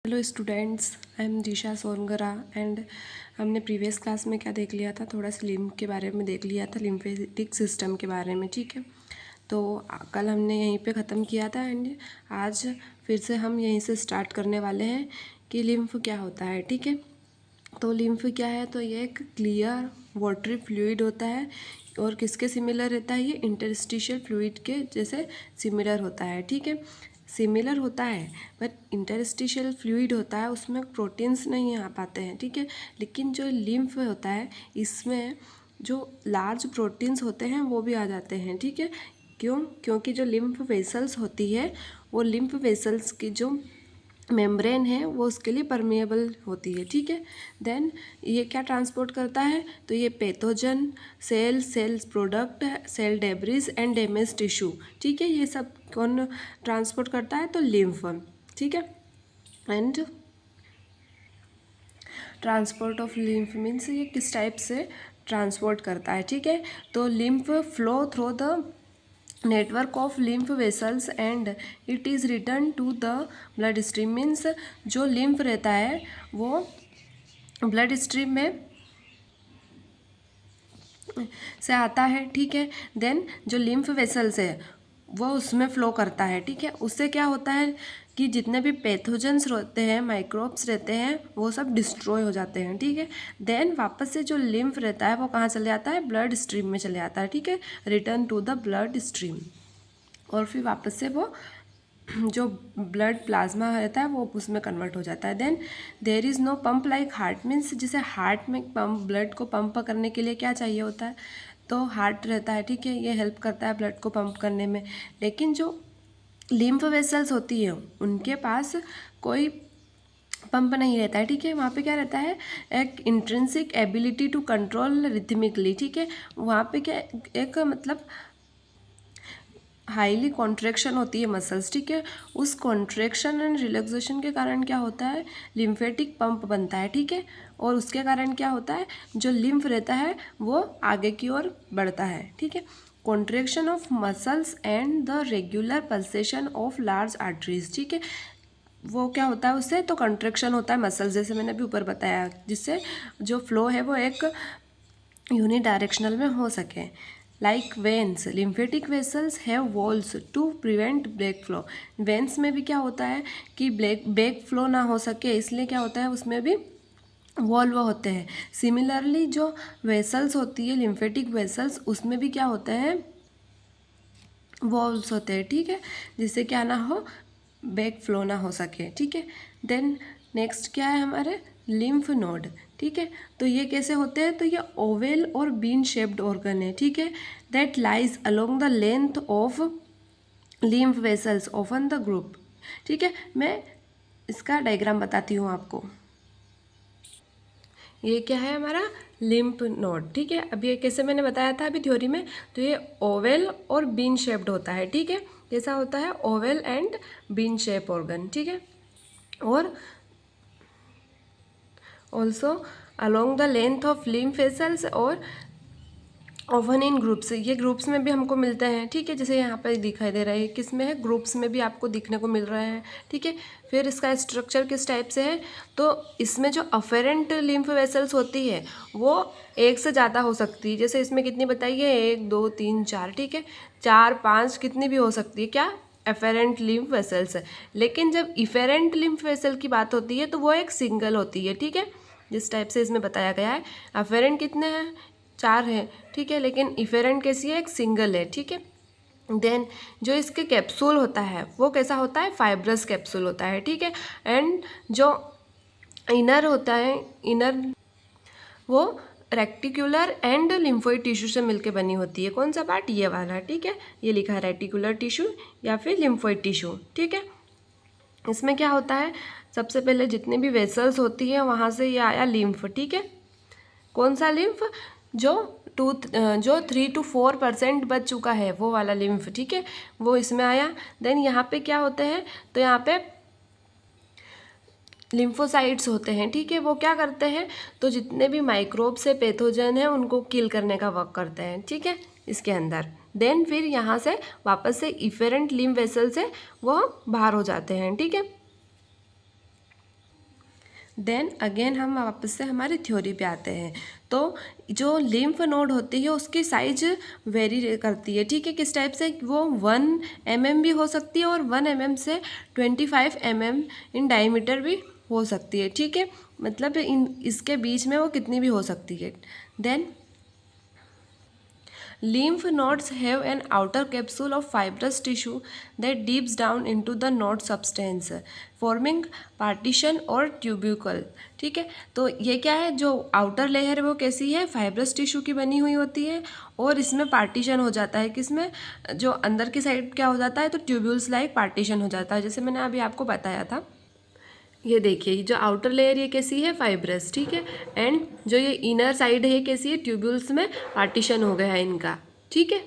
Hello students, I am Disha Songara and हमने previous class में क्या देख लिया था, थोड़ा सा लिम्फ के बारे में देख लिया था, लिम्फेटिक सिस्टम के बारे में। ठीक है, तो कल हमने यहीं पे ख़त्म किया था एंड आज फिर से हम यहीं से स्टार्ट करने वाले हैं कि लिम्फ क्या होता है। ठीक है, तो लिम्फ क्या है, तो ये एक क्लियर वाटरी फ्लूइड होता है और किसके सिमिलर रहता है, ये इंटरस्टिशियल फ्लूइड के जैसे सिमिलर होता है। ठीक है, सिमिलर होता है बट इंटरस्टिशियल फ्लूइड होता है, उसमें प्रोटीन्स नहीं आ पाते हैं। ठीक है, लेकिन जो लिम्फ होता है इसमें जो लार्ज प्रोटीन्स होते हैं वो भी आ जाते हैं। ठीक है, क्योंकि जो लिम्फ वेसल्स होती है वो लिम्फ वेसल्स की जो मेम्ब्रेन है वो उसके लिए परमेएबल होती है। ठीक है, देन ये क्या ट्रांसपोर्ट करता है, तो ये pathogen cells product, cell debris and damage tissue. ठीक है, ये सब कौन ट्रांसपोर्ट करता है, तो लिम्फ। ठीक है, and transport of lymph means ये किस टाइप से ट्रांसपोर्ट करता है। ठीक है, तो lymph flow through the network of lymph vessels and it is return to the blood stream. Means जो लिम्फ रहता है वो ब्लड स्ट्रीम में से आता है। ठीक है, देन जो लिम्फ वेसल्स है वो उसमें फ्लो करता है। ठीक है, उससे क्या होता है कि जितने भी पैथोजेंस रहते हैं, माइक्रोब्स रहते हैं, वो सब डिस्ट्रॉय हो जाते हैं। ठीक है, देन वापस से जो लिम्फ रहता है वो कहाँ चले जाता है, ब्लड स्ट्रीम में चले जाता है। ठीक है, return to the blood stream, और फिर वापस से वो जो ब्लड प्लाज्मा रहता है वो उसमें कन्वर्ट हो जाता है। Then there is no pump like heart. Means जैसे हार्ट में पंप, ब्लड को पंप करने के लिए क्या चाहिए होता है, तो हार्ट रहता है। ठीक है, ये हेल्प करता है ब्लड को पंप करने में, लेकिन जो लिम्फ वेसल्स होती है उनके पास कोई पंप नहीं रहता है। ठीक है, वहाँ पे क्या रहता है, एक इंट्रिंसिक एबिलिटी टू कंट्रोल रिथमिकली। ठीक है, वहाँ पे क्या एक मतलब हाईली कॉन्ट्रैक्शन होती है मसल्स। ठीक है, उस कॉन्ट्रैक्शन एंड रिलैक्सेशन के कारण क्या होता है, लिम्फेटिक पंप बनता है। ठीक है, और उसके कारण क्या होता है, जो लिम्फ रहता है वो आगे की ओर बढ़ता है। ठीक है, contraction of muscles and the regular pulsation of large arteries. ठीक है, वो क्या होता है उससे, तो कंट्रैक्शन होता है मसल्स, जैसे मैंने अभी ऊपर बताया, जिससे जो फ्लो है वो एक यूनि डायरेक्शनल में हो सके। Like veins, lymphatic vessels have walls to prevent back flow. Veins में भी क्या होता है कि बैक फ्लो ना हो सके, इसलिए क्या होता है उसमें भी वॉल्व होते हैं। सिमिलरली जो वेसल्स होती है लिम्फेटिक वेसल्स, उसमें भी क्या होते हैं, वॉल्व्स होते हैं। ठीक है, जिससे क्या ना हो, बैक फ्लो ना हो सके। ठीक है, देन नेक्स्ट क्या है हमारे, लिम्फ नोड। ठीक है, तो ये कैसे होते हैं, तो ये ओवेल और बीन शेप्ड ऑर्गन है। ठीक है, that lies along the length of lymph vessels often the group. ठीक है, मैं इसका डायग्राम बताती हूँ आपको। ये क्या है हमारा, लिम्फ नोड। ठीक है, अब ये कैसे मैंने बताया था अभी थ्योरी में, तो ये ओवेल और बीन शेप्ड होता है। ठीक है, कैसा होता है, oval and bean shape organ. ठीक है, और also along the length of lymph vessels और ओवन इन ग्रुप्स, ये ग्रुप्स में भी हमको मिलते हैं। ठीक है, जैसे यहाँ पर दिखाई दे रहा है, किस में है, ग्रुप्स में भी आपको दिखने को मिल रहा है। ठीक है, फिर इसका स्ट्रक्चर किस टाइप से है, तो इसमें जो अफेरेंट लिम्फ वेसल्स होती है वो एक से ज़्यादा हो सकती है। जैसे इसमें कितनी बताइए, 1 2 3 4। ठीक है, 4 5 कितनी भी हो सकती है, क्या, एफेरेंट लिम्फ वेसल्स है। लेकिन जब इफेरेंट लिम्फ वेसल की बात होती है तो वो एक सिंगल होती है। ठीक है, जिस टाइप से इसमें बताया गया है, अफेरेंट कितने हैं, 4 है। ठीक है, लेकिन इफेरेंट कैसी है, एक सिंगल है। ठीक है, देन जो इसके कैप्सूल होता है वो कैसा होता है, फाइब्रस कैप्सूल होता है। ठीक है, एंड जो इनर होता है, इनर वो रेक्टिकुलर एंड लिम्फोइड टिश्यू से मिलकर बनी होती है। कौन सा पार्ट, ये वाला। ठीक है, ये लिखा है रेटिकुलर टिश्यू या फिर लिम्फोइड टिश्यू। ठीक है, इसमें क्या होता है, सबसे पहले जितने भी वेसल्स होती है वहाँ से ये आया लिम्फ। ठीक है, कौन सा लिम्फ, जो 3 to 4% बच चुका है वो वाला लिम्फ। ठीक है, वो इसमें आया। देन यहाँ पे क्या होते हैं, तो यहाँ पे लिम्फोसाइट्स होते हैं। ठीक है, वो क्या करते हैं, तो जितने भी माइक्रोब्स से पैथोजन है उनको किल करने का वर्क करते हैं। ठीक है, इसके अंदर देन फिर यहाँ से वापस से इफेरेंट लिम्फ वेसल से वो बाहर हो जाते हैं। ठीक है, देन अगेन हम वापस से हमारी थ्योरी पे आते हैं। तो जो लिम्फ नोड होती है उसकी साइज वेरी करती है, ठीक है। किस टाइप से, वो 1 mm भी हो सकती है और 1 mm से 25 mm इन डायमीटर भी हो सकती है, ठीक है। मतलब इसके बीच में वो कितनी भी हो सकती है। Then lymph nodes have an outer capsule of fibrous tissue that deeps down into the node substance, forming partition और ट्यूब्यूकल, ठीक है। तो ये क्या है, जो आउटर लेयर है वो कैसी है, फाइब्रस टिश्यू की बनी हुई होती है और इसमें पार्टीशन हो जाता है। किसमें, जो अंदर की साइड क्या हो जाता है, तो ट्यूब्यूल्स लाइक पार्टीशन हो जाता है, जैसे मैंने अभी आपको बताया था। ये देखिए, जो आउटर लेयर ये कैसी है, फाइब्रस, ठीक है। एंड जो ये इनर साइड है ये कैसी है, ट्यूब्यूल्स में पार्टीशन हो गया है इनका, ठीक है।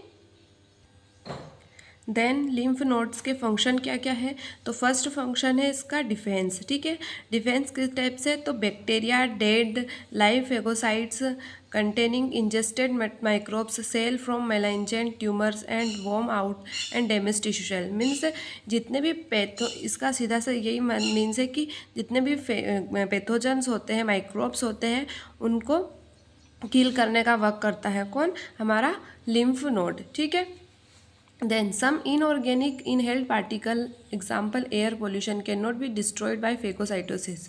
देन लिम्फ नोड्स के फंक्शन क्या क्या है, तो फर्स्ट फंक्शन है इसका डिफेंस, ठीक है। डिफेंस किस टाइप से, तो bacteria, dead live phagocytes containing ingested microbes, cell from malignant tumours and worn out and damage tissue cell. Means जितने भी इसका सीधा से यही मीन्स है कि जितने भी पैथोजेंस होते हैं, माइक्रोब्स होते हैं, उनको किल करने का वर्क करता है कौन, हमारा लिम्फ नोड, ठीक है। Then some inorganic inhaled particle example air pollution can not be destroyed by phagocytosis.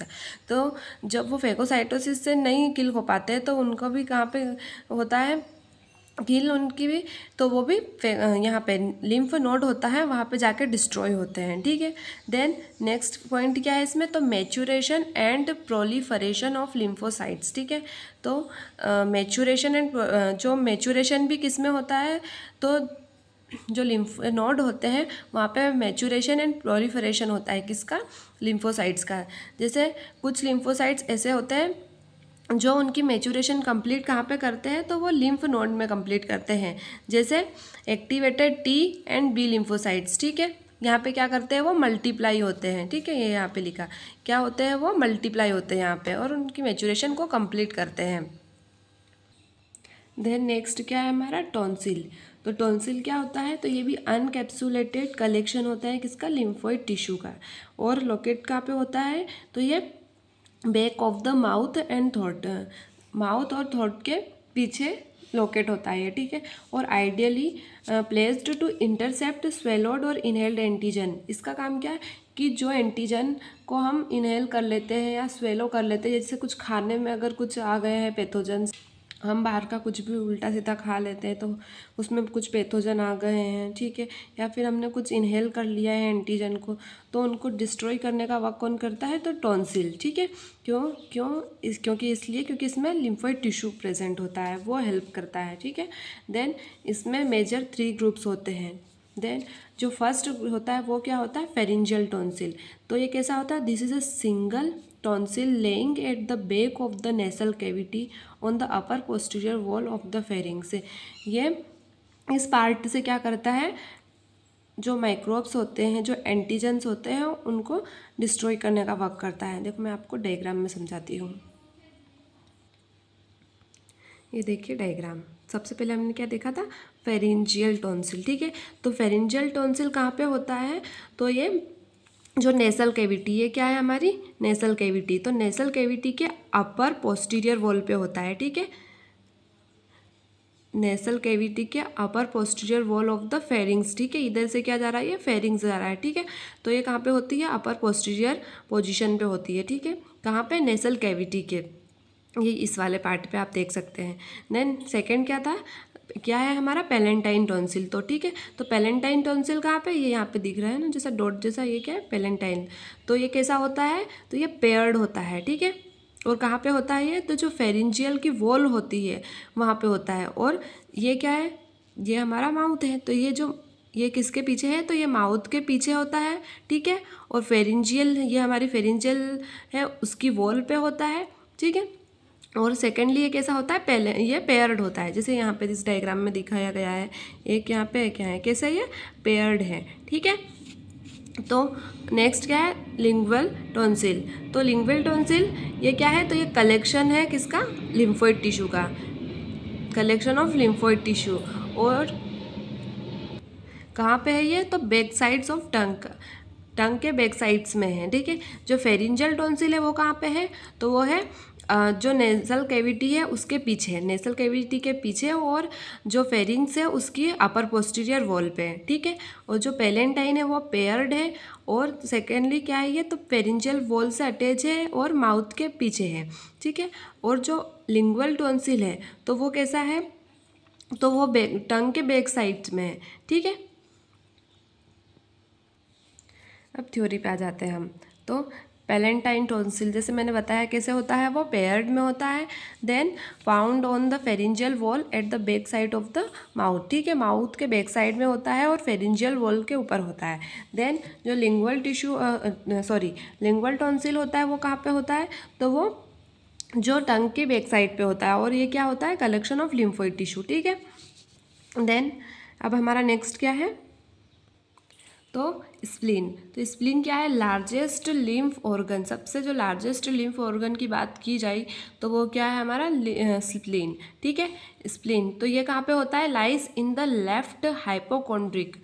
तो जब वो फेगोसाइटोसिस से नहीं किल हो पाते तो उनको भी कहाँ पे होता है किल, उनकी भी, तो वो भी यहाँ पे लिम्फ नोड होता है वहाँ पे जाके डिस्ट्रॉय होते हैं, ठीक है। देन नेक्स्ट पॉइंट क्या है इसमें, तो maturation and proliferation of lymphocytes, ठीक है। तो मैच्योरेशन एंड जो मैच्योरेशन भी किस में होता है, तो जो लिम्फ नोड होते हैं वहाँ पे मैच्योरेशन एंड प्रोलिफरेशन होता है किसका, लिम्फोसाइट्स का। जैसे कुछ लिम्फोसाइट्स ऐसे होते हैं जो उनकी मैच्योरेशन कंप्लीट कहाँ पे करते हैं, तो वो लिम्फ नोड में कंप्लीट करते हैं, जैसे activated T and B lymphocytes, ठीक है। यहाँ पे क्या करते हैं, वो मल्टीप्लाई होते हैं, ठीक है। ये यहाँ पे लिखा क्या होते हैं, वो मल्टीप्लाई होते हैं यहाँ पे और उनकी मैच्योरेशन को कंप्लीट करते हैं। देन नेक्स्ट क्या है हमारा, टॉन्सिल। तो टॉन्सिल क्या होता है, तो ये भी अनकैप्सुलेटेड कलेक्शन होता है किसका, लिम्फोइड टिश्यू का। और लोकेट कहाँ पे होता है, तो ये back of the mouth and throat, mouth और थ्रोट के पीछे लोकेट होता है, ठीक है। और ideally placed to intercept swallowed और इनहेल्ड एंटीजन। इसका काम क्या है कि जो एंटीजन को हम इनहेल कर लेते हैं या स्वेलो कर लेते हैं, जैसे कुछ खाने में अगर कुछ आ गए हैं पैथोजेंस, हम बाहर का कुछ भी उल्टा सीधा खा लेते हैं तो उसमें कुछ पैथोजन आ गए हैं, ठीक है। या फिर हमने कुछ इनहेल कर लिया है एंटीजन को, तो उनको डिस्ट्रॉय करने का वर्क कौन करता है, तो टॉन्सिल, ठीक है। क्योंकि इसलिए क्योंकि इसमें लिम्फोइड टिश्यू प्रेजेंट होता है, वो हेल्प करता है, ठीक है। देन इसमें मेजर 3 ग्रुप्स होते हैं। देन जो फर्स्ट होता है वो क्या होता है, फेरिंजियल टॉन्सिल। तो ये कैसा होता है, this is a single tonsil lying at the back of the nasal cavity on the upper posterior wall of the pharynx. ये इस पार्ट से क्या करता है, जो माइक्रोब्स होते हैं, जो एंटीजेंस होते हैं, उनको डिस्ट्रॉय करने का वर्क करता है। देखो मैं आपको डायग्राम में समझाती हूँ। ये देखिए डायग्राम, सबसे पहले हमने क्या देखा था, फेरिंजियल टॉन्सिल, ठीक है। तो फेरिंजियल टॉन्सिल कहाँ पे होता है, तो ये जो नेसल कैविटी, ये क्या है हमारी नेसल कैविटी, तो नेसल कैविटी के अपर पोस्टीरियर वॉल पे होता है, ठीक है। नेसल कैविटी के upper posterior wall of the pharynx, ठीक है। इधर से क्या जा रहा है, ये फेरिंग्स जा रहा है, ठीक है। तो ये कहाँ पे होती है, अपर पोस्टीरियर पोजीशन पे होती है, ठीक है। कहाँ पे, नेसल कैविटी के, ये इस वाले पार्ट पे आप देख सकते हैं। देन सेकंड क्या था, क्या है हमारा, पेलेंटाइन टॉन्सिल। तो ठीक है, तो पेलेंटाइन टॉन्सिल कहाँ पे, ये यहाँ पे दिख रहा है ना जैसा डॉट जैसा, ये क्या है, पेलेंटाइन। तो ये कैसा होता है, तो ये पेयर्ड होता है, ठीक है। और कहाँ पे होता है ये, तो जो फेरिंजियल की वॉल होती है वहाँ पे होता है। और ये क्या है, ये हमारा माउथ है, तो ये किसके पीछे है, तो ये माउथ के पीछे होता है, ठीक है। और फेरिंजियल, ये हमारी फेरिंजियल है उसकी वॉल पे होता है, ठीक है। और सेकेंडली ये कैसा होता है, पहले ये पेयर्ड होता है, जैसे यहाँ पे इस डायग्राम में दिखाया गया है, एक यहाँ पे क्या है, कैसे ये पेयर्ड है, ठीक है। तो नेक्स्ट क्या है, लिंगुअल टॉन्सिल। तो लिंगुअल टॉन्सिल ये क्या है, तो ये कलेक्शन है किसका, लिम्फोइड टिश्यू का, कलेक्शन ऑफ लिम्फोइड टिश्यू। और कहाँ पे है ये, तो बैक साइड्स ऑफ टंग, टंग के बैक साइड्स में है, ठीक है। जो फेरिंजियल टॉन्सिल है वो कहाँ पे है, तो वो है जो नेजल कैविटी है उसके पीछे है, नेजल कैविटी के पीछे, और जो फेरिंग्स है उसकी अपर पोस्टीरियर वॉल पे है, ठीक है। और जो पेलेंटाइन है वो पेयर्ड है, और सेकेंडली क्या है ये, तो फेरिंजियल वॉल से अटैच है और माउथ के पीछे है, ठीक है। और जो लिंगुअल टॉन्सिल है तो वो कैसा है, तो वो टंग के बैक साइड में है, ठीक है। अब थ्योरी पे आ जाते हैं हम। तो पेलेंटाइन टॉन्सिल जैसे मैंने बताया कैसे होता है, वो पेयर्ड में होता है, then found on the pharyngeal wall at the back side of the mouth, ठीक है। माउथ के बैक साइड में होता है और फेरिंजियल वॉल के ऊपर होता है। देन जो लिंगुअल टॉन्सिल होता है वो कहाँ पे होता है, तो वो जो टंग के बैक साइड पे होता है, और ये क्या होता है, कलेक्शन ऑफ लिम्फोइड टिश्यू, ठीक है। देन अब हमारा नेक्स्ट क्या है, तो स्प्लीन। तो स्प्लीन क्या है, लार्जेस्ट लिम्फ ऑर्गन, सबसे जो लार्जेस्ट लिम्फ ऑर्गन की बात की जाए तो वो क्या है हमारा स्प्लीन, ठीक है। स्प्लीन तो ये कहाँ पे होता है, lies in the left hypochondriac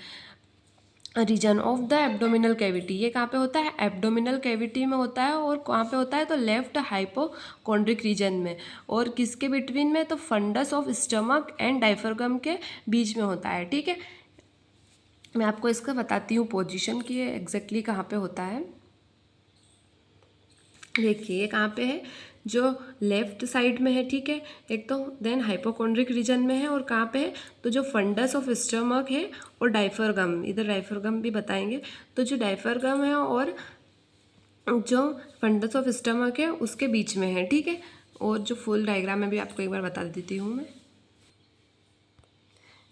region of the abdominal cavity. ये कहाँ पे होता है, एब्डोमिनल कैविटी में होता है, और कहाँ पे होता है, तो लेफ्ट हाइपोकॉन्ड्रिक रीजन में, और किसके बिटवीन में, तो fundus of stomach and diaphragm के बीच में होता है, ठीक है। मैं आपको इसका बताती हूँ पोजीशन कि ये एग्जैक्टली कहाँ पे होता है। देखिए ये कहाँ पे है, जो लेफ्ट साइड में है, ठीक है, एक तो देन हाइपोकॉन्ड्रिक रीजन में है, और कहाँ पे है, तो जो फंडस ऑफ स्टमक है और डायफ्रागम, इधर डायफ्रागम भी बताएंगे, तो जो डायफ्रागम है और जो फंडस ऑफ स्टमक है उसके बीच में है, ठीक है। और जो फुल डायग्राम में भी आपको एक बार बता देती हूँ मैं।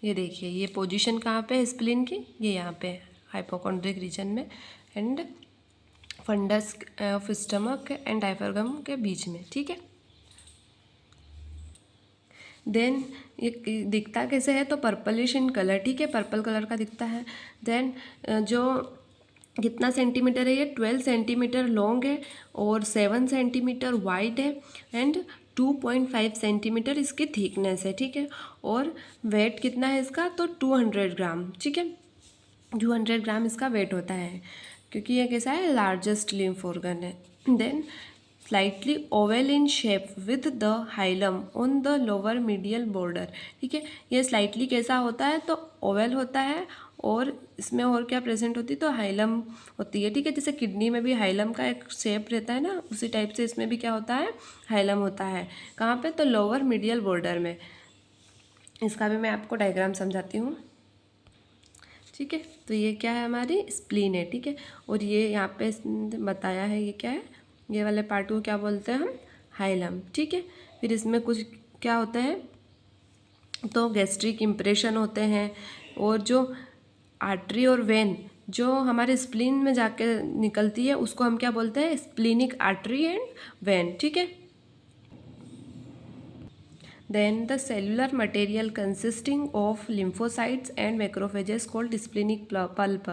ये देखिए ये पोजीशन कहाँ पे है स्प्लीन की, ये यहाँ पे हाइपोकॉन्ड्रिक रीजन में, and fundus of stomach and diaphragm के बीच में, ठीक है। देन ये दिखता कैसे है, तो पर्पलिश इन कलर, ठीक है, पर्पल कलर का दिखता है। देन जो कितना सेंटीमीटर है, ये 12 सेंटीमीटर लॉन्ग है, और 7 सेंटीमीटर वाइड है, एंड 2.5 सेंटीमीटर इसकी थिकनेस है, ठीक है। और वेट कितना है इसका, तो 200 ग्राम, ठीक है, 200 ग्राम इसका वेट होता है, क्योंकि ये कैसा है, लार्जेस्ट लिम्फ ऑर्गन है। Then slightly oval in shape with the hilum on the lower medial border, ठीक है। ये स्लाइटली कैसा होता है, तो ओवल होता है, और इसमें और क्या प्रेजेंट होती है, तो हाइलम होती है, ठीक है। जैसे किडनी में भी हाइलम का एक शेप रहता है ना, उसी टाइप से इसमें भी क्या होता है, हाइलम होता है। कहाँ पे, तो लोअर मीडियल बॉर्डर में। इसका भी मैं आपको डायग्राम समझाती हूँ, ठीक है। तो ये क्या है, हमारी स्प्लीन है, ठीक है। और ये यहाँ पे बताया है ये क्या है, ये वाले पार्ट को क्या बोलते हैं हम, हाइलम, ठीक है। फिर इसमें कुछ क्या होता है, तो गैस्ट्रिक इम्प्रेशन होते हैं, और जो आर्टरी और वेन जो हमारे स्प्लीन में जाके निकलती है उसको हम क्या बोलते हैं, स्प्लीनिक आर्टरी एंड वेन, ठीक है। Then the cellular material consisting of lymphocytes and macrophages called splenic pulp।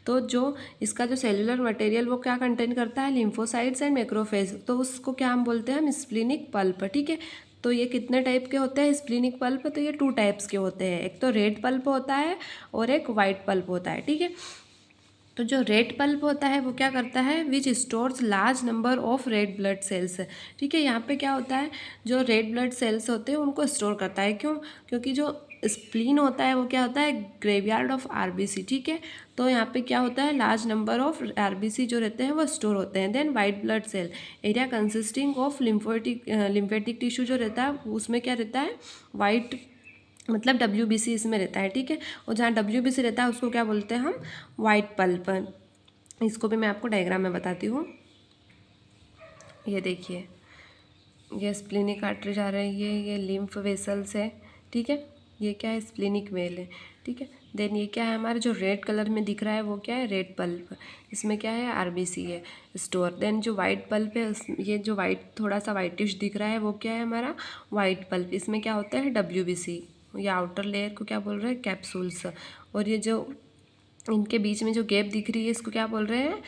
तो जो इसका जो सेलुलर मटेरियल वो क्या कंटेन करता है, लिम्फोसाइट्स एंड मैक्रोफेज, तो उसको क्या हम बोलते हैं, हम स्प्लीनिक पल्प, ठीक है। तो ये कितने टाइप के होते हैं स्प्लीनिक पल्प, तो ये 2 टाइप्स के होते हैं, एक तो रेड पल्प होता है और एक वाइट पल्प होता है, ठीक है। तो जो रेड पल्प होता है वो क्या करता है, which stores large number of red blood cells, ठीक है। यहाँ पे क्या होता है, जो रेड ब्लड सेल्स होते हैं उनको स्टोर करता है, क्यों, क्योंकि जो स्प्लीन होता है वो क्या होता है, ग्रेवयार्ड ऑफ आरबीसी, ठीक है। तो यहाँ पे क्या होता है, लार्ज नंबर ऑफ आरबीसी जो रहते हैं वो स्टोर होते हैं। Then white blood cell area consisting of lymphatic tissue जो रहता है उसमें क्या रहता है, वाइट, मतलब WBC इसमें रहता है, ठीक है। और जहाँ WBC रहता है उसको क्या बोलते हैं हम, वाइट पल्प। इसको भी मैं आपको डायग्राम में बताती हूँ। ये देखिए ये स्प्लीनिक आर्टरी जा रही है, ये लिम्फ वेसल्स है, ठीक है। ये क्या है, स्प्लीनिक वेल है, ठीक है। देन ये क्या है, हमारे जो रेड कलर में दिख रहा है वो क्या है, रेड पल्प, इसमें क्या है, RBC है स्टोर। देन जो वाइट पल्प है ये जो वाइट थोड़ा सा वाइटिश दिख रहा है वो क्या है, हमारा वाइट पल्प, इसमें क्या होता है, WBC, या आउटर लेयर को क्या बोल रहे हैं, कैप्सूल्स। और ये जो इनके बीच में जो गैप दिख रही है इसको क्या बोल रहे हैं,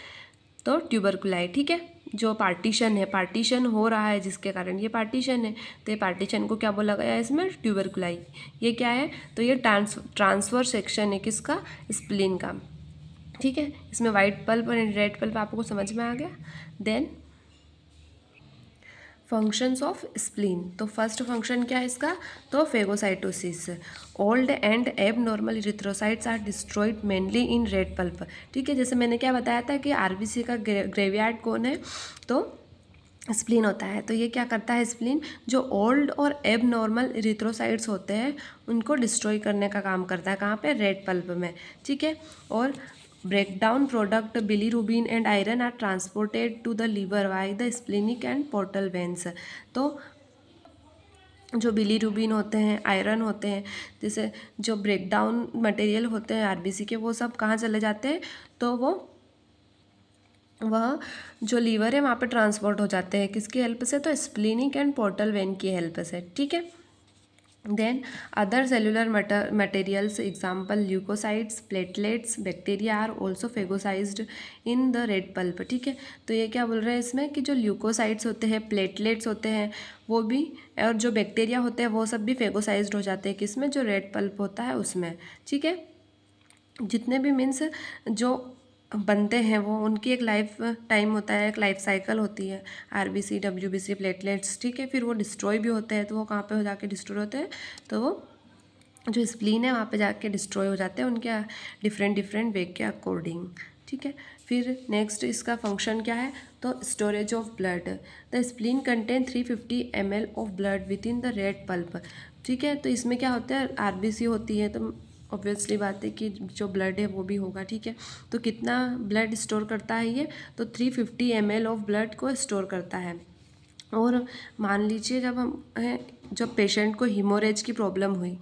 तो ट्यूबरकुलाई, ठीक है। जो पार्टीशन है, पार्टीशन हो रहा है जिसके कारण ये पार्टीशन है, तो ये पार्टीशन को क्या बोला गया है इसमें, ट्यूबरकुलाई। ये क्या है, तो ये ट्रांसफर सेक्शन है किसका, स्प्लीन का, ठीक है, इसमें वाइट पल्प और रेड पल्प आपको समझ में आ गया। देन फंक्शंस ऑफ स्प्लीन, तो फर्स्ट फंक्शन क्या है इसका, तो phagocytosis. Old and abnormal erythrocytes are destroyed mainly in red pulp. ठीक है, जैसे मैंने क्या बताया था कि आरबीसी का ग्रेवयार्ड कौन है, तो स्प्लीन होता है। तो ये क्या करता है स्प्लीन, जो ओल्ड और एब नॉर्मल इरिथ्रोसाइट्स होते हैं उनको डिस्ट्रॉय करने का काम करता है, कहाँ पे, रेड पल्प में। ठीक है, और breakdown product bilirubin and iron are transported to the liver by the splenic and portal veins। तो जो बिलीरुबिन होते हैं, आयरन होते हैं, जैसे जो ब्रेकडाउन मटेरियल होते हैं आरबीसी के, वो सब कहाँ चले जाते हैं, तो वह जो लीवर है वहाँ पे ट्रांसपोर्ट हो जाते हैं, किसकी हेल्प से, तो स्प्लिनिक एंड पोर्टल वेन की हेल्प से। ठीक है, then other cellular materials example leucocytes, platelets, bacteria are also phagocytised in the red pulp. ठीक है, तो ये क्या बोल रहे हैं इसमें कि जो ल्यूकोसाइट्स होते हैं, प्लेटलेट्स होते हैं, वो भी, और जो बैक्टीरिया होते हैं वो सब भी फेगोसाइज्ड हो जाते हैं, किसमें, जो रेड पल्प होता है उसमें। ठीक है, जितने भी मीन्स जो बनते हैं वो, उनकी एक लाइफ टाइम होता है, एक लाइफ साइकिल होती है, आरबीसी, डब्ल्यूबीसी, प्लेटलेट्स। ठीक है, फिर वो डिस्ट्रॉय भी होते हैं, तो वो कहाँ पे हो जाके डिस्ट्रॉय होते हैं, तो वो जो स्प्लीन है वहाँ पे जाके डिस्ट्रॉय हो जाते हैं उनके डिफरेंट वे के अकॉर्डिंग। ठीक है, फिर नेक्स्ट इसका फंक्शन क्या है, तो storage of blood. The spleen contain 350 ml of blood with in the red pulp. ठीक है, तो इसमें क्या होता है, आरबीसी होती है, तो ऑब्वियसली बात है कि जो ब्लड है वो भी होगा। ठीक है, तो कितना ब्लड स्टोर करता है ये, तो 350 ml ऑफ ब्लड को स्टोर करता है। और मान लीजिए जब पेशेंट को हीमोरेज की प्रॉब्लम हुई,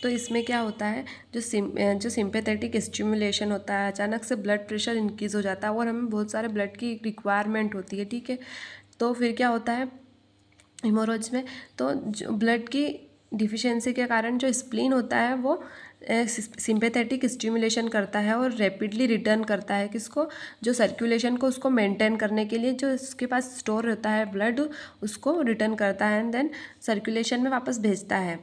तो इसमें क्या होता है, जो सिंपैथेटिक स्टिमुलेशन होता है, अचानक से ब्लड प्रेशर इंक्रीज़ हो जाता है और हमें बहुत सारे ब्लड की रिक्वायरमेंट होती है। ठीक है, तो फिर क्या होता है हीमोरेज में, तो जो ब्लड की डिफिशियंसी के कारण जो स्प्लीन होता है वो सिंपैथेटिक स्टिमुलेशन करता है और रैपिडली रिटर्न करता है किसको, जो सर्कुलेशन को उसको मेंटेन करने के लिए जो उसके पास स्टोर होता है ब्लड, उसको रिटर्न करता है एंड देन सर्कुलेशन में वापस भेजता है,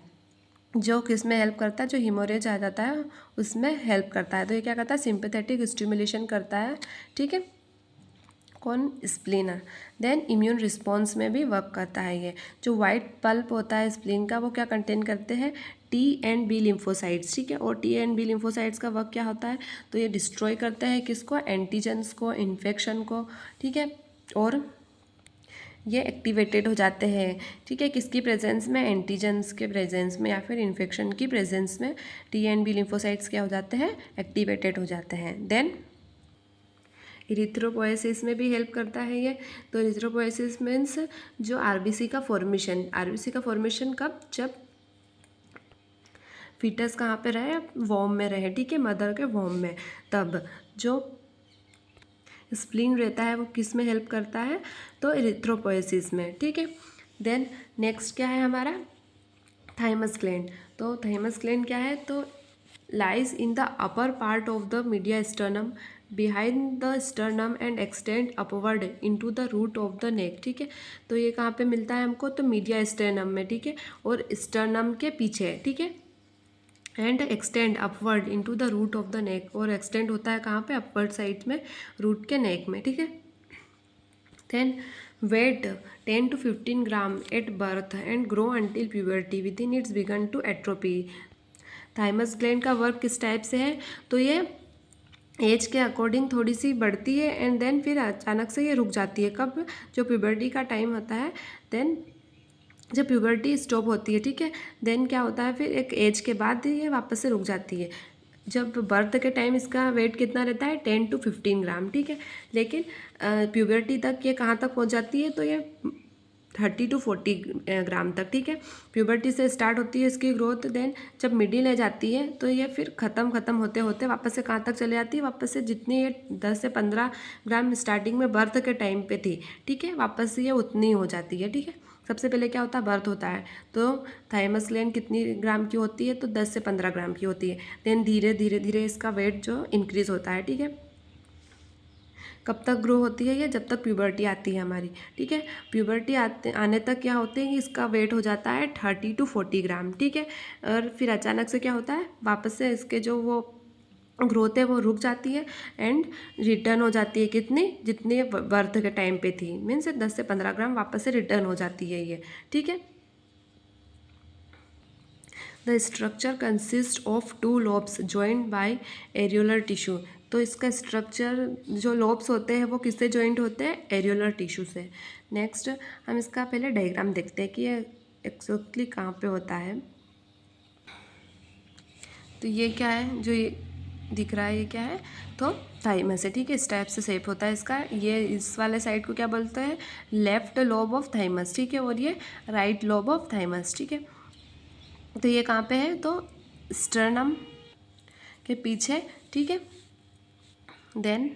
जो किस में हेल्प करता है, जो हीमोरेज आ जाता है उसमें हेल्प करता है। तो ये क्या करता है, सिंपैथेटिक स्टिमुलेशन करता है। ठीक है, कौन, स्प्लीनर। देन इम्यून रिस्पॉन्स में भी वर्क करता है ये। जो वाइट पल्प होता है स्प्लीन का, वो क्या कंटेन करते हैं, टी एंड बी लिम्फोसाइट्स। ठीक है, और टी एंड बी लिम्फोसाइट्स का वर्क क्या होता है, तो ये डिस्ट्रॉय करते हैं किसको, एंटीजेंस को, इन्फेक्शन को। ठीक है, और ये एक्टिवेटेड हो जाते हैं। ठीक है, किसकी प्रेजेंस में, एंटीजेंस के प्रेजेंस में या फिर इन्फेक्शन की प्रेजेंस में टी एंड बी लिम्फोसाइट्स क्या हो जाते हैं, एक्टिवेटेड हो जाते हैं। देन इरिथ्रोपोएसिस में भी हेल्प करता है ये। तो इरिथ्रोपोएसिस मीन्स जो आरबीसी का फॉर्मेशन कब, जब फीटस कहाँ पे रहे, वॉम में रहे। ठीक है, मदर के वॉम में, तब जो स्प्लीन रहता है वो किस में हेल्प करता है, तो इरिथ्रोपोएसिस में। ठीक है, देन नेक्स्ट क्या है हमारा, थाइमस ग्लैंड। तो थाइमस ग्लैंड क्या है, तो lies in the upper part of the mediastinum behind the sternum and extend upward into the root of the neck. ठीक है, तो ये कहाँ पे मिलता है हमको, तो मीडिया स्टर्नम में। ठीक है, और स्टर्नम के पीछे। ठीक है, and extend upward into the root of the neck, और एक्सटेंड होता है कहाँ पे, अपवर्ड साइड में, रूट के नेक में। ठीक है, then weight 10 to 15 gram at birth and grow until puberty within its begin to atrophy. Thymus gland का वर्क किस टाइप से है, तो ये एज के अकॉर्डिंग थोड़ी सी बढ़ती है एंड देन फिर अचानक से ये रुक जाती है, कब, जो प्यूबर्टी का टाइम होता है, देन जब प्यूबर्टी स्टॉप होती है। ठीक है, देन क्या होता है, फिर एक एज के बाद ये वापस से रुक जाती है। जब बर्थ के टाइम इसका वेट कितना रहता है, 10 to 15 ग्राम। ठीक है, लेकिन प्यूबर्टी तक ये कहाँ तक पहुँच जाती है, तो ये 30 to 40 ग्राम तक। ठीक है, प्यूबर्टी से स्टार्ट होती है इसकी ग्रोथ, देन जब मिडिल एज आती है तो ये फिर ख़त्म होते होते वापस से कहाँ तक चले जाती है, वापस से जितनी ये 10 से 15 ग्राम स्टार्टिंग में बर्थ के टाइम पे थी, ठीक है, वापस से ये उतनी हो जाती है। ठीक है, सबसे पहले क्या होता है, बर्थ होता है, तो थाइमस ग्लैंड कितनी ग्राम की होती है, तो 10 से 15 ग्राम की होती है। देन धीरे धीरे इसका वेट जो इंक्रीज़ होता है। ठीक है, कब तक ग्रो होती है ये, जब तक प्यूबर्टी आती है हमारी। ठीक है, प्यूबर्टी आने तक क्या होते हैं कि इसका वेट हो जाता है 30 to 40 ग्राम। ठीक है, और फिर अचानक से क्या होता है, वापस से इसके जो वो ग्रोथ है वो रुक जाती है एंड रिटर्न हो जाती है कितनी, जितने बर्थ के टाइम पे थी, मीन्स 10 से 15 ग्राम वापस से रिटर्न हो जाती है ये, ठीक है। The structure consist of 2 lobes joint by areolar tissue. तो इसका स्ट्रक्चर जो लॉब्स होते हैं वो किससे ज्वाइंट होते हैं, एरियोलर टिश्यू से। नेक्स्ट हम इसका पहले डायग्राम देखते हैं कि ये एक्जैक्टली कहाँ पे होता है। तो ये क्या है जो ये दिख रहा है, ये क्या है, तो थाइमस है, ठीक है। इस टाइप से शेप होता है इसका। ये इस वाले साइड को क्या बोलते हैं, लेफ्ट लोब ऑफ थाइमस, ठीक है, और ये राइट लोब ऑफ थाइमस, ठीक है। तो ये कहाँ पे है, तो स्टर्नम के पीछे, ठीक है। देन